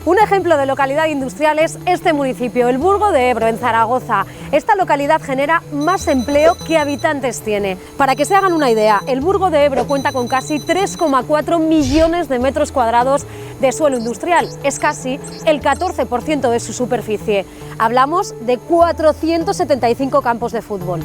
Un ejemplo de localidad industrial es este municipio, el Burgo de Ebro, en Zaragoza. Esta localidad genera más empleo que habitantes tiene. Para que se hagan una idea, el Burgo de Ebro cuenta con casi 3,4 millones de metros cuadrados de suelo industrial. Es casi el 14% de su superficie. Hablamos de 475 campos de fútbol.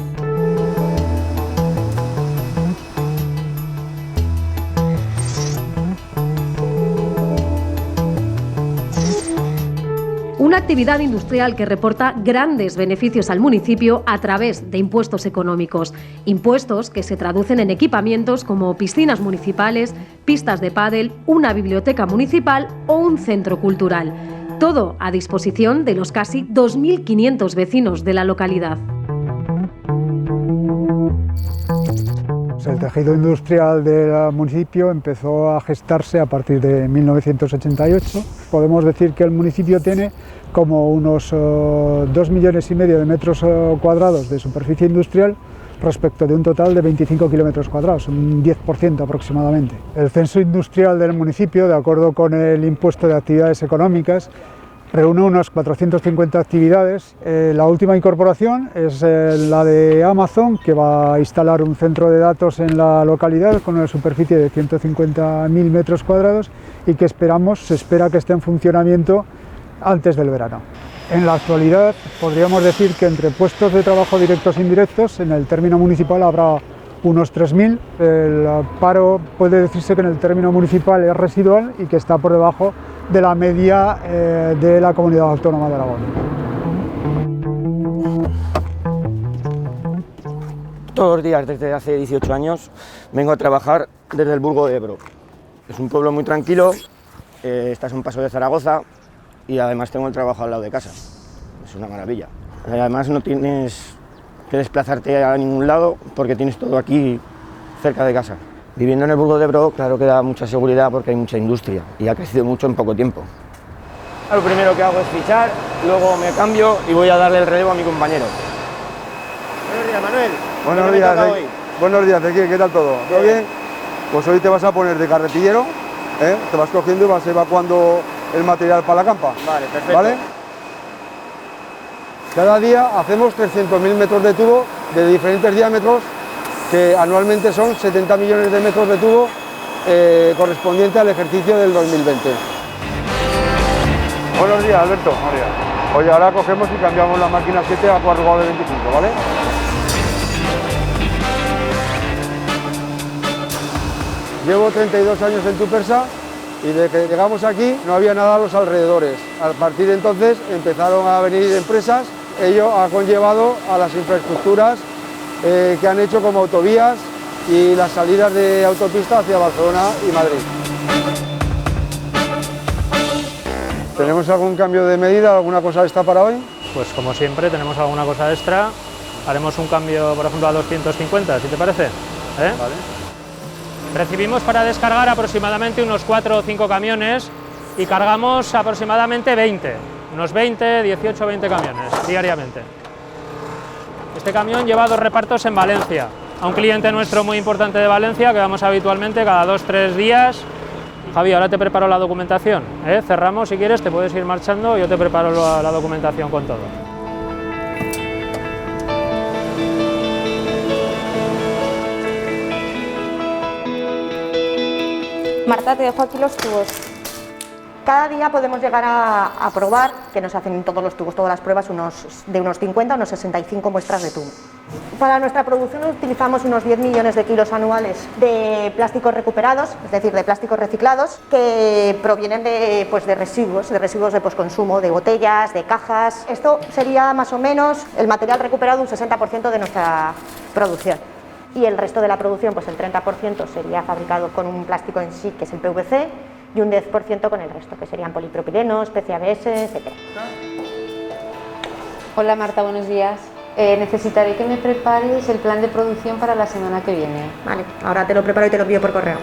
Una actividad industrial que reporta grandes beneficios al municipio a través de impuestos económicos. Impuestos que se traducen en equipamientos como piscinas municipales, pistas de pádel, una biblioteca municipal o un centro cultural. Todo a disposición de los casi 2.500 vecinos de la localidad. El tejido industrial del municipio empezó a gestarse a partir de 1988. Podemos decir que el municipio tiene como unos 2,5 millones de metros cuadrados de superficie industrial respecto de un total de 25 kilómetros cuadrados, un 10% aproximadamente. El censo industrial del municipio, de acuerdo con el impuesto de actividades económicas, reúne unas 450 actividades. La última incorporación es la de Amazon, que va a instalar un centro de datos en la localidad con una superficie de 150.000 metros cuadrados y que se espera que esté en funcionamiento antes del verano. En la actualidad podríamos decir que entre puestos de trabajo directos e indirectos en el término municipal habrá unos 3.000. El paro puede decirse que en el término municipal es residual y que está por debajo de la media de la Comunidad Autónoma de Aragón. Todos los días desde hace 18 años vengo a trabajar desde el Burgo de Ebro. Es un pueblo muy tranquilo, estás a un paso de Zaragoza y además tengo el trabajo al lado de casa. Es una maravilla. Además no tienes que desplazarte a ningún lado porque tienes todo aquí cerca de casa. Viviendo en el Burgo de Ebro, claro que da mucha seguridad porque hay mucha industria y ha crecido mucho en poco tiempo. Lo primero que hago es fichar, luego me cambio y voy a darle el relevo a mi compañero. Buenos días, Manuel. Buenos días, buenos días, Ezequiel, ¿qué tal todo? ¿Todo bien? Pues hoy te vas a poner de carretillero, te vas cogiendo y vas evacuando el material para la campa. Vale, perfecto. ¿Vale? Cada día hacemos 300.000 metros de tubo de diferentes diámetros, que anualmente son 70 millones de metros de tubo correspondiente al ejercicio del 2020. Buenos días, Alberto. Buenos días. Oye, ahora cogemos y cambiamos la máquina 7 a 4 de 25, ¿vale? Llevo 32 años en Tupersa y desde que llegamos aquí no había nada a los alrededores. A partir de entonces empezaron a venir empresas, ello ha conllevado a las infraestructuras que han hecho como autovías y las salidas de autopista hacia Barcelona y Madrid. ¿Tenemos algún cambio de medida, alguna cosa extra para hoy? Pues como siempre tenemos alguna cosa extra, haremos un cambio por ejemplo a 250, si te parece. Vale. Recibimos para descargar aproximadamente unos 4 o 5 camiones y cargamos aproximadamente 20, unos 20, 18 o 20 camiones diariamente. Este camión lleva 2 repartos en Valencia, a un cliente nuestro muy importante de Valencia que vamos habitualmente cada 2 o 3 días. Javi, ahora te preparo la documentación, cerramos si quieres, te puedes ir marchando, yo te preparo la documentación con todo. Marta, te dejo aquí los tubos. Cada día podemos llegar a probar, que nos hacen todos los tubos, todas las pruebas, de unos 50 a unos 65 muestras de tubo. Para nuestra producción utilizamos unos 10 millones de kilos anuales de plásticos recuperados, es decir, de plásticos reciclados, que provienen de residuos de postconsumo, de botellas, de cajas. Esto sería más o menos el material recuperado un 60% de nuestra producción. Y el resto de la producción, pues el 30% sería fabricado con un plástico en sí, que es el PVC, y un 10% con el resto, que serían polipropilenos, PCABS, etc. Hola Marta, buenos días. Necesitaré que me prepares el plan de producción para la semana que viene. Vale, ahora te lo preparo y te lo envío por correo.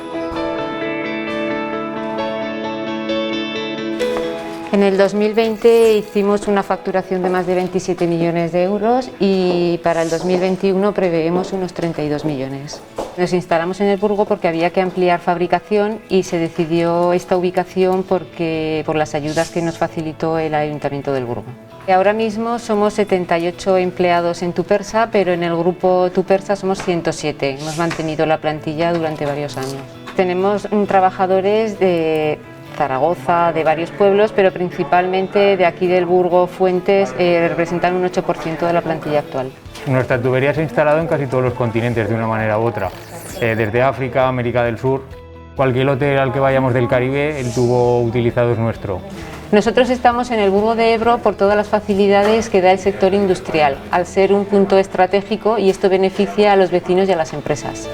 En el 2020 hicimos una facturación de más de 27 millones de euros y para el 2021 preveemos unos 32 millones. Nos instalamos en el Burgo porque había que ampliar fabricación y se decidió esta ubicación por las ayudas que nos facilitó el Ayuntamiento del Burgo. Ahora mismo somos 78 empleados en Tupersa, pero en el grupo Tupersa somos 107. Hemos mantenido la plantilla durante varios años. Tenemos trabajadores de Zaragoza, de varios pueblos, pero principalmente de aquí del Burgo, Fuentes, representan un 8% de la plantilla actual. Nuestra tubería se ha instalado en casi todos los continentes de una manera u otra, desde África, América del Sur. Cualquier hotel al que vayamos del Caribe, el tubo utilizado es nuestro. Nosotros estamos en el Burgo de Ebro por todas las facilidades que da el sector industrial, al ser un punto estratégico, y esto beneficia a los vecinos y a las empresas.